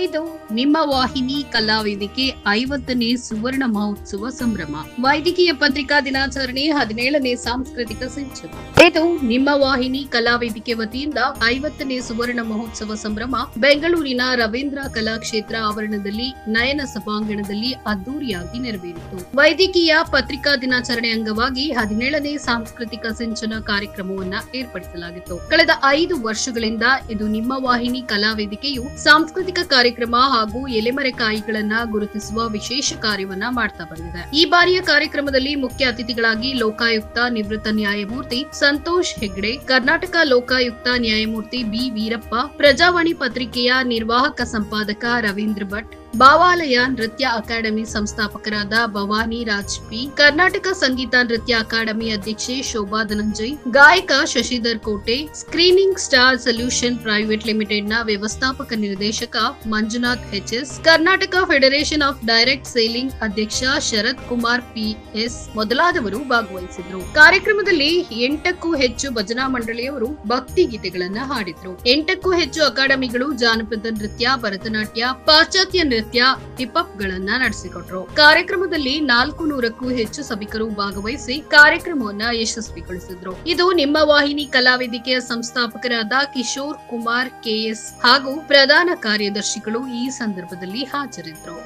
ಇದು ನಿಮ್ಮ ವಾಹಿನಿ ಕಲಾವೇದಿಕೆ 50ನೇ ಸುವರ್ಣ ಮಹೋತ್ಸವ ಸಂಭ್ರಮ. ವೈದ್ಯಕೀಯ ಪತ್ರಿಕಾ ದಿನಾಚರಣೆ 17ನೇ ಸಾಂಸ್ಕೃತಿಕ ಸಂಚು. ಇದು ನಿಮ್ಮ ವಾಹಿನಿ ಕಲಾವೇದಿಕೆ ವತಿಯಿಂದ 50ನೇ ಸುವರ್ಣ ಮಹೋತ್ಸವ ಸಂಭ್ರಮ ಬೆಂಗಳೂರಿನ ರವೀಂದ್ರ ಕಲಾಕ್ಷೇತ್ರ ಆವರಣದಲ್ಲಿ ನಯನ ಸಭಾಂಗಣದಲ್ಲಿ ಅದ್ದೂರಿಯಾಗಿ ನೆರವೇರಿತು. ವೈದ್ಯಕೀಯ ಪತ್ರಿಕಾ ದಿನಾಚರಣೆ ಅಂಗವಾಗಿ 17ನೇ ಸಾಂಸ್ಕೃತಿಕ ಸಿಂಚನ ಕಾರ್ಯಕ್ರಮವನ್ನ ಏರ್ಪಡಿಸಲಾಗಿತ್ತು. ಕಳೆದ 5 ವರ್ಷಗಳಿಂದ ಇದು ನಿಮ್ಮ ವಾಹಿನಿ ಕಲಾವೇದಿಕೆಯು ಸಾಂಸ್ಕೃತಿಕ ಕಾರ್ಯಕ್ರಮ ಹಾಗೂ ಎಲೆಮರೆಕಾಯಿಗಳನ್ನ ಗುರುತಿಸುವ ವಿಶೇಷ ಕಾರ್ಯವನ್ನ ಮಾಡ್ತಾ ಬಂದಿದೆ. ಈ ಬಾರಿಯ ಕಾರ್ಯಕ್ರಮದಲ್ಲಿ ಮುಖ್ಯ ಅತಿಥಿಗಳಾಗಿ ಲೋಕಾಯುಕ್ತ ನಿವೃತ್ತ ನ್ಯಾಯಮೂರ್ತಿ ಸಂತೋಷ್ ಹೆಗ್ಡೆ, ಕರ್ನಾಟಕ ಲೋಕಾಯುಕ್ತ ನ್ಯಾಯಮೂರ್ತಿ ಬಿ ವೀರಪ್ಪ, ಪ್ರಜಾವಾಣಿ ಪತ್ರಿಕೆಯ ನಿರ್ವಾಹಕ ಸಂಪಾದಕ ರವೀಂದ್ರ ಭಟ್, ಭಾವಾಲಯ ನೃತ್ಯ ಅಕಾಡೆಮಿ ಸಂಸ್ಥಾಪಕರಾದ ಭವಾನಿ ರಾಜ್ ಪಿ, ಕರ್ನಾಟಕ ಸಂಗೀತ ನೃತ್ಯ ಅಕಾಡೆಮಿ ಅಧ್ಯಕ್ಷೆ ಶೋಭಾ ಧನಂಜಯ್, ಗಾಯಕ Shashidhar Kote, screening star solution private limited ನ ವ್ಯವಸ್ಥಾಪಕ ನಿರ್ದೇಶಕ Manjunath H S, Karnataka federation of direct selling ಅಧ್ಯಕ್ಷ ಶರತ್ ಕುಮಾರ್ ಪಿಎಸ್ ಮೊದಲಾದವರು ಭಾಗವಹಿಸಿದ್ರು. ಕಾರ್ಯಕ್ರಮದಲ್ಲಿ 8ಕ್ಕೂ ಹೆಚ್ಚು ಭಜನಾ ಮಂಡಳಿಯವರು ಭಕ್ತಿ ಗೀತೆಗಳನ್ನ ಹಾಡಿದ್ರು. 8ಕ್ಕೂ ಹೆಚ್ಚು ಅಕಾಡೆಮಿಗಳು ಜಾನಪದ ನೃತ್ಯ, ಭರತನಾಟ್ಯ, ಪಾಶ್ಚಾತ್ಯ ನೃತ್ಯ, ಹಿಪ್-ಹಾಪ್ ಗಳನ್ನ ನಡೆಸಿಕೊಟ್ರು. ಕಾರ್ಯಕ್ರಮದಲ್ಲಿ 400ಕ್ಕೂ ಹೆಚ್ಚು ಸಭಿಕರು ಭಾಗವಹಿಸಿ ಕಾರ್ಯಕ್ರಮವನ್ನ ಯಶಸ್ವಿಗೊಳಿಸಿದ್ರು. ಇದು ನಿಮ್ಮ ವಾಹಿನಿ ಕಲಾವೇದಿಕೆಯ ಸಂಸ್ಥಾಪಕರಾದ ಕಿಶೋರ್ ಕುಮಾರ್ ಕೆಎಸ್ ಹಾಗೂ ಪ್ರಧಾನ ಕಾರ್ಯದರ್ಶಿಗಳು ಈ ಸಂದರ್ಭದಲ್ಲಿ ಹಾಜರಿದ್ದರು.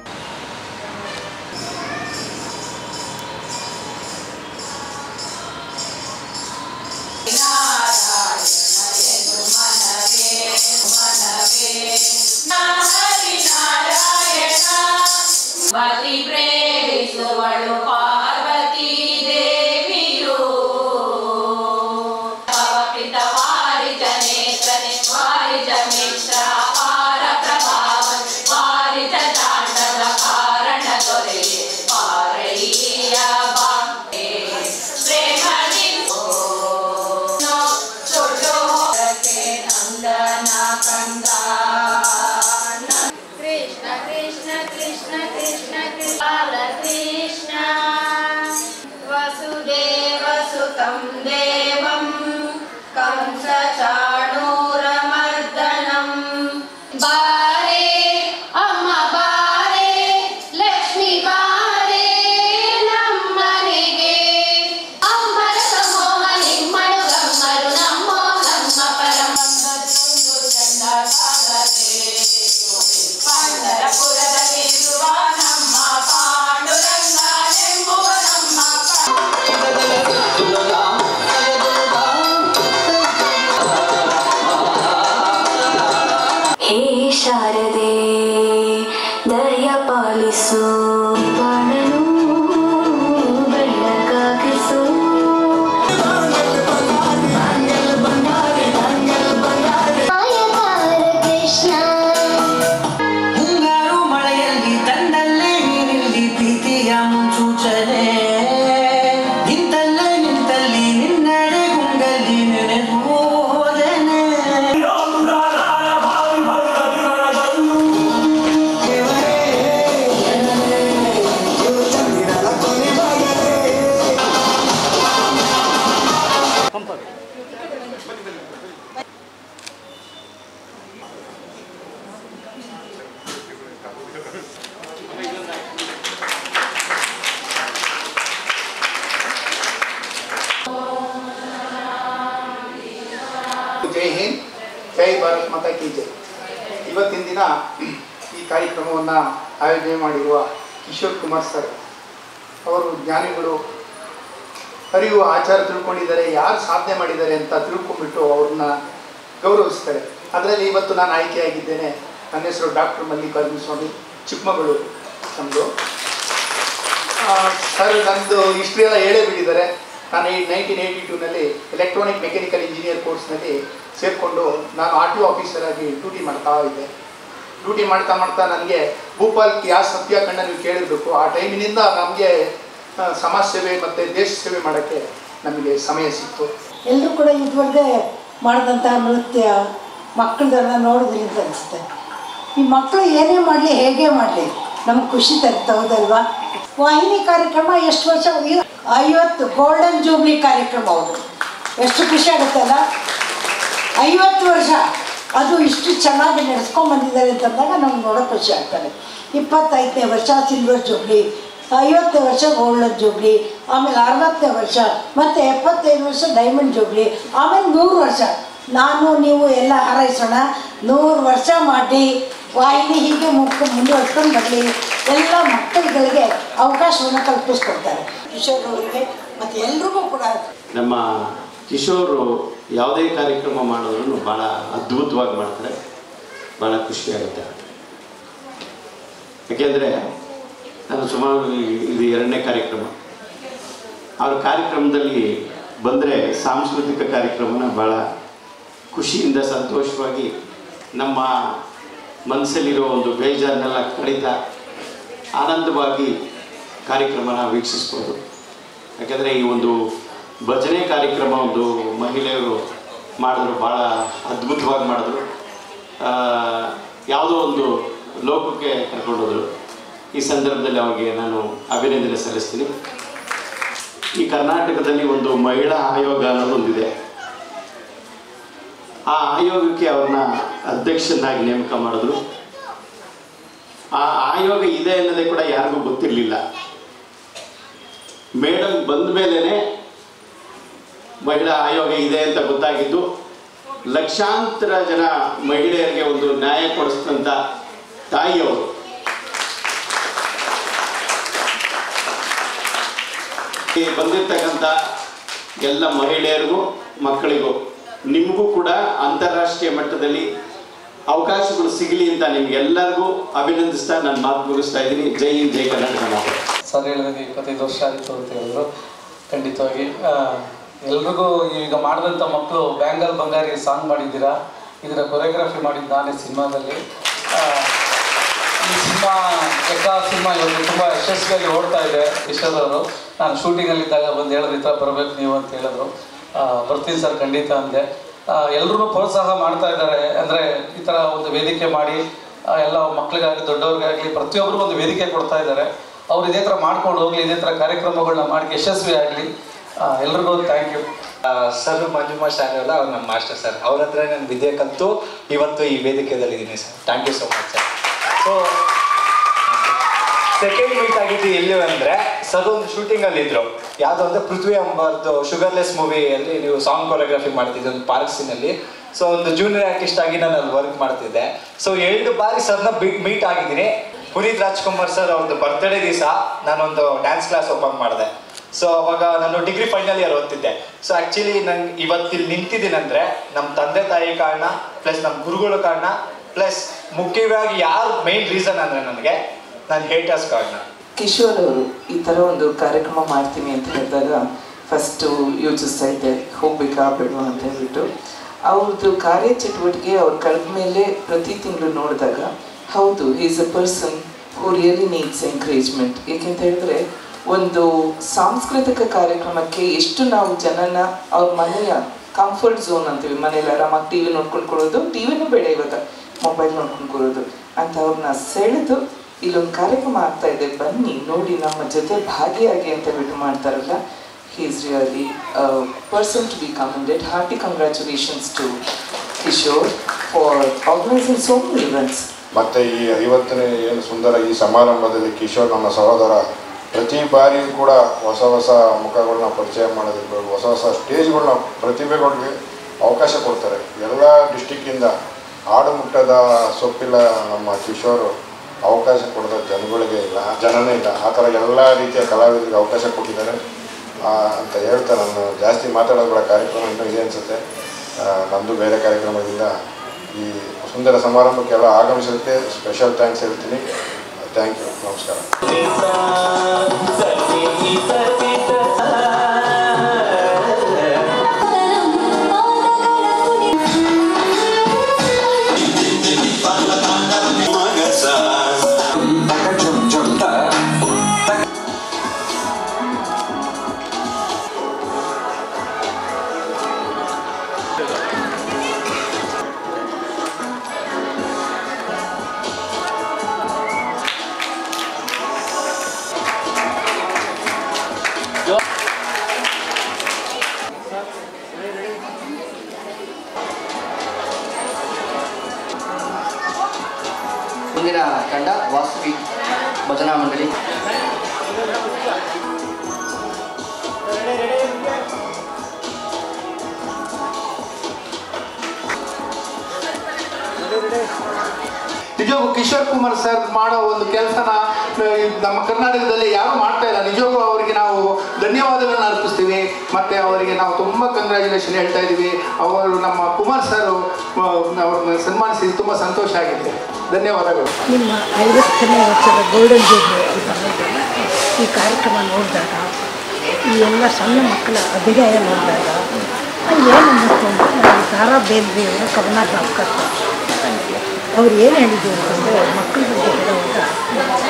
ಭಕ್ತಿ ಪ್ರೇರಿಸುವಳು ಪಾರ್ವತಿ ದೇವಿಯು, ಪವಪಿತ ವಾರಿಜ ನೇತ್ರನೆ ವಾರಿಜ ಮಿತ್ರ ಪಾರ ಪ್ರಭಾವ ವಾರಿಜ ತಾಂಡವ ಕಾರಣ ದೊರೆಯೇ ಪಾರಯ್ಯ ಬಾಂಕೆ ಪ್ರೇಮದಿ ಸುಳ್ಳು ನಂದನ ಕಂದ ಕೃಷ್ಣ ಕೃಷ್ಣ ಕೃಷ್ಣ ಕೃಷ್ಣ ಕೃಷ್ಣ ವಸುದೇವ ಸುತಂ ದೇವಂ ಕಂಸ ಚಾಣೂರ ಮರ್ದನಂ. ಬಾರೆ ಅಮ್ಮ ಬಾರೆ ಲಕ್ಷ್ಮಿ ಬಾರೆ ನಮ್ಮನೆಗೆ ಅಮ್ಮರ ಸಮೋಹನಿ ಮಣುಗಮ್ಮರು ನಮ್ಮೋ ನಮ್ಮ ಪರಮ ಚಂದ ಸಾಗರೆ ಪಂಡರಪುರದಲ್ಲಿರುವ ನಮ್ಮ ಪಾಂಡುರಂಗ ಎಂಬುವ ನಮ್ಮ ಹೇ ಶಾರದೆ ದಯ ಪಾಲಿಸು, ಬಾಳನು ಬೆಳಕಾಗಿಸು. ಕೃಷ್ಣ ಮುನ್ಸೂಚನೆ ನಿಂತಲ್ಲೇ ನಿಂತಲ್ಲಿ ನಿನ್ನಡೆ ಗುಂಗಲ್ಲಿ ನೆನೆದು ಹೋದನೆ. ಜೈ ಹಿಂದ್, ಜೈ ಭಾರತ್ ಮಾತಾ ಕಿ ಜೈ. ಇವತ್ತಿನ ದಿನ ಈ ಕಾರ್ಯಕ್ರಮವನ್ನು ಆಯೋಜನೆ ಮಾಡಿರುವ ಕಿಶೋರ್ ಕುಮಾರ್ ಸರ್ ಅವರು ಜ್ಞಾನಿಗಳು, ಅರಿವು ಆಚಾರ ತಿಳ್ಕೊಂಡಿದ್ದಾರೆ, ಯಾರು ಸಾಧನೆ ಮಾಡಿದ್ದಾರೆ ಅಂತ ತಿಳ್ಕೊಂಡ್ಬಿಟ್ಟು ಅವ್ರನ್ನ ಗೌರವಿಸ್ತಾರೆ. ಅದರಲ್ಲಿ ಇವತ್ತು ನಾನು ಆಯ್ಕೆಯಾಗಿದ್ದೇನೆ. ನನ್ನ ಹೆಸರು ಡಾಕ್ಟರ್ ಮಲ್ಲಿಕಾರ್ಜುನ ಸ್ವಾಮಿ, ಚಿಕ್ಕಮಗಳೂರು ನಮ್ಮದು. ಸರ್ ನಂದು ಹಿಸ್ಟ್ರಿ ಎಲ್ಲ ಹೇಳೇ ಬಿಟ್ಟಿದ್ದಾರೆ. ನಾನು 1982ನಲ್ಲಿ ಎಲೆಕ್ಟ್ರಾನಿಕ್ ಮೆಕ್ಯಾನಿಕಲ್ ಇಂಜಿನಿಯರ್ ಕೋರ್ಸ್ನಲ್ಲಿ ಸೇರಿಕೊಂಡು ನಾನು RTO ಆಫೀಸರ್ ಆಗಿ ಡ್ಯೂಟಿ ಮಾಡ್ತಾ ಇದ್ದೆ. ಡ್ಯೂಟಿ ಮಾಡ್ತಾ ಮಾಡ್ತಾ ನನಗೆ ಭೂಪಾಲ್ ಯಾವ ಸತ್ಯಾಖಂಡ ನೀವು ಕೇಳಿರಬೇಕು. ಆ ಟೈಮಿನಿಂದ ನಮಗೆ ಸಮಾಜ ಸೇವೆ ಮತ್ತು ದೇಶ ಸೇವೆ ಮಾಡೋಕ್ಕೆ ನಮಗೆ ಸಮಯ ಸಿಕ್ತು. ಎಲ್ಲರೂ ಕೂಡ ಇದುವರೆಗೆ ಮಾಡಿದಂತಹ ನೃತ್ಯ ಮಕ್ಕಳದೆಲ್ಲ ನೋಡೋದ್ರಿಂದ ಅನಿಸುತ್ತೆ, ಈ ಮಕ್ಕಳು ಏನೇ ಮಾಡಲಿ ಹೇಗೆ ಮಾಡಲಿ ನಮ್ಗೆ ಖುಷಿ ತರುತ್ತೆ, ಹೌದಲ್ವಾ? ವಾಹಿನಿ ಕಾರ್ಯಕ್ರಮ ಎಷ್ಟು ವರ್ಷ, 50 ಗೋಲ್ಡನ್ ಜೂಬ್ಲಿ ಕಾರ್ಯಕ್ರಮ. ಹೌದು, ಎಷ್ಟು ಖುಷಿ ಆಗುತ್ತಲ್ಲ. 50 ವರ್ಷ ಅದು ಇಷ್ಟು ಚೆನ್ನಾಗಿ ನಡೆಸ್ಕೊಂಡ್ಬಂದಿದ್ದಾರೆ ಅಂತಂದಾಗ ನಮ್ಗೆ ನೋಡೋಕೆ ಖುಷಿ ಆಗ್ತಾರೆ. 25ನೇ ವರ್ಷ ಸಿಲ್ವರ್ ಜೂಬ್ಲಿ, 50ನೇ ವರ್ಷ ಗೋಲ್ಡನ್ ಜೂಬ್ಲಿ, ಆಮೇಲೆ 60ನೇ ವರ್ಷ, ಮತ್ತು 75 ವರ್ಷ ಡೈಮಂಡ್ ಜೂಬ್ಲಿ, ಆಮೇಲೆ 100 ವರ್ಷ. ನಾನು ನೀವು ಎಲ್ಲ ಹಾರೈಸೋಣ, 100 ವರ್ಷ ಮಾಡಿ ವಾಹಿನಿ ಹೀಗೆ ಮುಂದುವರ್ಸ್ಕೊಂಡು ಬರಲಿ. ಎಲ್ಲ ಮಕ್ಕಳುಗಳಿಗೆ ಅವಕಾಶವನ್ನು ಕಲ್ಪಿಸ್ಕೊಡ್ತಾರೆ. ಕಿಶೋರ್ ಅವರಿಗೆ ಮತ್ತು ಎಲ್ರಿಗೂ ಕೂಡ. ನಮ್ಮ ಕಿಶೋರು ಯಾವುದೇ ಕಾರ್ಯಕ್ರಮ ಮಾಡೋದ್ರೂ ಭಾಳ ಅದ್ಭುತವಾಗಿ ಮಾಡ್ತಾರೆ, ಭಾಳ ಖುಷಿಯಾಗುತ್ತೆ. ಯಾಕೆಂದರೆ ನಾನು ಸುಮಾರು ಇದು 2ನೇ ಕಾರ್ಯಕ್ರಮ. ಅವ್ರ ಕಾರ್ಯಕ್ರಮದಲ್ಲಿ ಬಂದರೆ ಸಾಂಸ್ಕೃತಿಕ ಕಾರ್ಯಕ್ರಮನ ಭಾಳ ಖುಷಿಯಿಂದ ಸಂತೋಷವಾಗಿ ನಮ್ಮ ಮನಸ್ಸಲ್ಲಿರೋ ಒಂದು ಬೇಜಾರನ್ನೆಲ್ಲ ಕಡಿತ ಆನಂದವಾಗಿ ಕಾರ್ಯಕ್ರಮನ ವೀಕ್ಷಿಸ್ಬೋದು. ಯಾಕೆಂದರೆ ಈ ಒಂದು ಭಜನೆ ಕಾರ್ಯಕ್ರಮ ಒಂದು ಮಹಿಳೆಯರು ಮಾಡಿದ್ರು, ಭಾಳ ಅದ್ಭುತವಾಗಿ ಮಾಡಿದ್ರು. ಯಾವುದೋ ಒಂದು ಲೋಕಕ್ಕೆ ಕರ್ಕೊಂಡೋದ್ರು. ಈ ಸಂದರ್ಭದಲ್ಲಿ ಅವ್ರಿಗೆ ನಾನು ಅಭಿನಂದನೆ ಸಲ್ಲಿಸ್ತೀನಿ. ಈ ಕರ್ನಾಟಕದಲ್ಲಿ ಒಂದು ಮಹಿಳಾ ಆಯೋಗ ಅನ್ನೋದು ಒಂದಿದೆ. ಆ ಆಯೋಗಕ್ಕೆ ಅವ್ರನ್ನ ಅಧ್ಯಕ್ಷನಾಗಿ ನೇಮಕ ಮಾಡಿದ್ರು. ಆ ಆಯೋಗ ಇದೆ ಅನ್ನೋದೇ ಕೂಡ ಯಾರಿಗೂ ಗೊತ್ತಿರಲಿಲ್ಲ. ಮೇಡಮ್ ಬಂದ ಮೇಲೇ ಮಹಿಳಾ ಆಯೋಗ ಇದೆ ಅಂತ ಗೊತ್ತಾಗಿದ್ದು. ಲಕ್ಷಾಂತರ ಜನ ಮಹಿಳೆಯರಿಗೆ ಒಂದು ನ್ಯಾಯ ಕೊಡಿಸಿದಂಥ ತಾಯಿಯವರು. ಬಂದಿರ್ತಕ್ಕಂಥ ಎಲ್ಲ ಮಹಿಳೆಯರಿಗೂ ಮಕ್ಕಳಿಗೂ ನಿಮಗೂ ಕೂಡ ಅಂತಾರಾಷ್ಟ್ರೀಯ ಮಟ್ಟದಲ್ಲಿ ಅವಕಾಶಗಳು ಸಿಗಲಿ ಅಂತ ನಿಮ್ಗೆಲ್ಲರಿಗೂ ಅಭಿನಂದಿಸ್ತಾ ನಾನು ಮಾತು ಮುಗಿಸ್ತಾ ಇದ್ದೀನಿ. ಜೈ ಹಿಂದ್, ಜೈ ಕರ್ನಾಟಕ. ಸರ್ ಹೇಳಿದಾಗ 25 ವರ್ಷ ಆಯಿತು ಅಂತ ಹೇಳಿದ್ರು. ಖಂಡಿತವಾಗಿ ಎಲ್ರಿಗೂ ಈಗ ಮಾಡಿದಂಥ ಮಕ್ಕಳು ಬ್ಯಾಂಗಲ್ ಬಂಗಾರಿ ಸಾಂಗ್ ಮಾಡಿದ್ದೀರಾ. ಇದರ ಕೊರಿಯೋಗ್ರಫಿ ಮಾಡಿದ್ದು ನಾನೇ ಸಿನಿಮಾದಲ್ಲಿ. ಈ ಸಿನಿಮಾ ಇವತ್ತು ತುಂಬ ಯಶಸ್ವಿಯಾಗಿ ಓಡ್ತಾ ಇದೆ. ಕಿಶೋರ್ ಅವರು ನಾನು ಶೂಟಿಂಗಲ್ಲಿದ್ದಾಗ ಬಂದು ಹೇಳಿದ್ರು, ಈ ಥರ ಬರಬೇಕು ನೀವು ಅಂತ ಹೇಳಿದ್ರು. ಬರ್ತೀನಿ ಸರ್ ಖಂಡಿತ ಅಂದೆ. ಎಲ್ಲರೂ ಪ್ರೋತ್ಸಾಹ ಮಾಡ್ತಾ ಇದ್ದಾರೆ. ಅಂದರೆ ಈ ಥರ ಒಂದು ವೇದಿಕೆ ಮಾಡಿ ಎಲ್ಲ ಮಕ್ಕಳಿಗಾಗಲಿ ದೊಡ್ಡವ್ರಿಗಾಗಲಿ ಪ್ರತಿಯೊಬ್ಬರಿಗೂ ಒಂದು ವೇದಿಕೆ ಕೊಡ್ತಾ ಇದ್ದಾರೆ. ಅವ್ರು ಇದೇ ಥರ ಮಾಡ್ಕೊಂಡು ಹೋಗಲಿ, ಇದೇ ಥರ ಕಾರ್ಯಕ್ರಮಗಳನ್ನ ಮಾಡಿ ಯಶಸ್ವಿ ಆಗಲಿ. ಎಲ್ರಿಗೂ ಥ್ಯಾಂಕ್ ಯು. ಸರ್ ಮಂಜುಮಾ ಶಾಲೆಲ್ಲ ಅವ್ರು ನಮ್ಮ ಮಾಸ್ಟರ್ ಸರ್. ಅವ್ರ ಹತ್ರ ನಾನು ವಿದ್ಯೆ ಕಲಿತು ಇವತ್ತು ಈ ವೇದಿಕೆಯಲ್ಲಿದ್ದೀನಿ sir. Thank you so much sir. So second meet ಆಗಿದ್ದು ಎಲ್ಲಿ ಅಂದರೆ ಸರ್ ಒಂದು ಶೂಟಿಂಗಲ್ಲಿದ್ದರು. ಯಾವುದೋ ಅಂದರೆ ಪೃಥ್ವಿ ಅಂಬರ್ದು ಶುಗರ್ಲೆಸ್ ಮೂವಿಯಲ್ಲಿ ನೀವು ಸಾಂಗ್ ಕೊರಿಯೋಗ್ರಫಿ ಮಾಡ್ತಿದ್ದೆ ಒಂದು ಪಾರ್ಕ್ ಸೀನಲ್ಲಿ. ಸೊ ಒಂದು ಜೂನಿಯರ್ ಆರ್ಟಿಸ್ಟ್ ಆಗಿ ನಾನು ಅಲ್ಲಿ ವರ್ಕ್ ಮಾಡ್ತಿದ್ದೆ. ಸೊ 2 ಬಾರಿ ಸರ್ನ ಮೀಟ್ ಆಗಿದ್ದೀನಿ. ಪುನೀತ್ ರಾಜ್ಕುಮಾರ್ ಸರ್ ಅವ್ರದ್ದು ಬರ್ತ್ಡೇ ದಿವಸ ನಾನೊಂದು ಡ್ಯಾನ್ಸ್ ಕ್ಲಾಸ್ ಓಪನ್ ಮಾಡಿದೆ. ಸೊ ಅವಾಗ ನಾನು ಡಿಗ್ರಿ ಫೈನಲ್ ಇಯರ್ ಓದ್ತಿದ್ದೆ. ಸೊ ಆ್ಯಕ್ಚುಲಿ ನಂಗೆ ಇವತ್ತಿಲ್ಲಿ ನಿಂತಿದ್ದೀನಂದರೆ ನಮ್ಮ ತಂದೆ ತಾಯಿ ಕಾರಣ, ಪ್ಲಸ್ ನಮ್ಮ ಗುರುಗಳ ಕಾರಣ, ಪ್ಲಸ್ ಮುಖ್ಯವಾಗಿ ಯಾರು ಮೇನ್ ರೀಸನ್ ಅಂದರೆ ನನಗೆ ನನ್ನ ಹೇಟರ್ಸ್ ಕಾರಣ. ಕಿಶೋರ್ ಅವರು ಈ ಥರ ಒಂದು ಕಾರ್ಯಕ್ರಮ ಮಾಡ್ತೀನಿ ಅಂತ ಹೇಳಿದಾಗ ಫಸ್ಟು ಯೋಚಿಸ್ತಾ ಇದ್ದೆ, ಹೋಗ್ಬೇಕಾ ಬೇಡ ಅಂತ ಹೇಳ್ಬಿಟ್ಟು. ಅವ್ರದ್ದು ಕಾರ್ಯಚಟುವಟಿಕೆ ಅವ್ರು ಕಳೆದ ಮೇಲೆ ಪ್ರತಿ ತಿಂಗಳು ನೋಡಿದಾಗ ಹೌದು, is a person who really needs encouragement. ಏಕೆಂತ ಹೇಳಿದ್ರೆ ಒಂದು ಸಾಂಸ್ಕೃತಿಕ ಕಾರ್ಯಕ್ರಮಕ್ಕೆ ಎಷ್ಟು ನಾವು ಜನನ ಅವ್ರ ಮನೆಯ ಕಂಫರ್ಟ್ ಝೋನ್ ಅಂತೀವಿ, ಮನೇಲಿ ಆರಾಮಾಗಿ ಟಿ ವಿ ನೋಡ್ಕೊಂಡು ಕೊಡೋದು, ಟಿ ವಿನೂ ಬೇಡ ಇವಾಗ ಮೊಬೈಲ್ ನೋಡ್ಕೊಂಡು ಕೊಡೋದು ಅಂತ ಅವ್ರನ್ನ ಸೆಳೆದು ಇಲ್ಲೊಂದು ಕಾರ್ಯಕ್ರಮ ಆಗ್ತಾ ಇದೆ ಬನ್ನಿ ನೋಡಿ ನಮ್ಮ ಜೊತೆ ಭಾಗಿಯಾಗಿ ಅಂತ ಬಿಟ್ಟು ಮಾಡ್ತಾರಲ್ಲ. He is really person to be commended. Hearty congratulations to Kishore for organising so many events. ಮತ್ತು ಈ 50ನೇ ಏನು ಸುಂದರ ಈ ಸಮಾರಂಭದಲ್ಲಿ ಕಿಶೋರ್ ನಮ್ಮ ಸಹೋದರ ಪ್ರತಿ ಬಾರಿಯೂ ಕೂಡ ಹೊಸ ಹೊಸ ಮುಖಗಳನ್ನ ಪರಿಚಯ ಮಾಡೋದಿರ್ಬೋದು, ಹೊಸ ಹೊಸ ಸ್ಟೇಜ್ಗಳನ್ನ ಪ್ರತಿಭೆಗಳಿಗೆ ಅವಕಾಶ ಕೊಡ್ತಾರೆ. ಎಲ್ಲ ಡಿಸ್ಟಿಕ್ಕಿಂದ ಆಡು ಮುಟ್ಟದ ಸೊಪ್ಪಿಲ್ಲ ನಮ್ಮ ಕಿಶೋರು ಅವಕಾಶ ಕೊಡೋದ ಜನಗಳಿಗೆ ಇಲ್ಲ, ಜನನೇ ಇಲ್ಲ. ಆ ಥರ ಎಲ್ಲ ರೀತಿಯ ಕಲಾವಿದರಿಗೆ ಅವಕಾಶ ಕೊಟ್ಟಿದ್ದಾರೆ ಅಂತ ಹೇಳ್ತಾ ನಾನು ಜಾಸ್ತಿ ಮಾತಾಡೋದ್ರ ಕಾರ್ಯಕ್ರಮ ಇನ್ನೂ ಇದೆ ಅನಿಸುತ್ತೆ. ನಮ್ಮದು ಬೇರೆ ಕಾರ್ಯಕ್ರಮದಿಂದ ಈ ಸುಂದರ ಸಮಾರಂಭಕ್ಕೆಲ್ಲ ಆಗಮಿಸೋದಕ್ಕೆ ಸ್ಪೆಷಲ್ ಥ್ಯಾಂಕ್ಸ್ ಹೇಳ್ತೀನಿ. ಥ್ಯಾಂಕ್ ಯು, ನಮಸ್ಕಾರ. ತಂಡ ವಾಸವಿ ಭಜನಾ ಮಂಡಳಿ. ನಿಜವಾಗೂ ಕಿಶೋರ್ ಕುಮಾರ್ ಸರ್ ಮಾಡೋ ಒಂದು ಕೆಲಸನ ನಮ್ಮ ಕರ್ನಾಟಕದಲ್ಲಿ ಯಾರು ಮಾಡ್ತಾ ಇಲ್ಲ. ನಿಜವಾಗೂ ಅವರಿಗೆ ನಾವು ಧನ್ಯವಾದಗಳನ್ನ ಅರ್ಪಿಸ್ತೀವಿ ಮತ್ತು ಅವರಿಗೆ ನಾವು ತುಂಬ ಕಂಗ್ರ್ಯಾಚುಲೇಷನ್ ಹೇಳ್ತಾ ಇದ್ದೀವಿ. ಅವರು ನಮ್ಮ ಕುಮಾರ್ ಸರ್ ಅವ್ರನ್ನ ಸನ್ಮಾನಿಸಿ ತುಂಬ ಸಂತೋಷ ಆಗಿದೆ. ಧನ್ಯವಾದಗಳು. ನಿಮ್ಮ 50ನೇ ವರ್ಷದ ಗೋಲ್ಡನ್ ಜೂಬ್ಲಿ ಈ ಕಾರ್ಯಕ್ರಮ ನೋಡಿದಾಗ, ಈ ಎಲ್ಲ ಸಣ್ಣ ಮಕ್ಕಳ ಅಭಿನಯ ನೋಡಿದಾಗ ಏನು ಅನ್ನಿಸ್ತು ಅಂದರೆ ನಾನು ತಾರಾ ಬೇಂದ್ರೆಯವರ ಕವನ ಜ್ಞಾಪಕ. ಅವ್ರು ಏನು ಹೇಳಿದ್ರು ಅಂತಂದರೆ, ಮಕ್ಕಳ ಬಗ್ಗೆ ಹೇಳುವಾಗ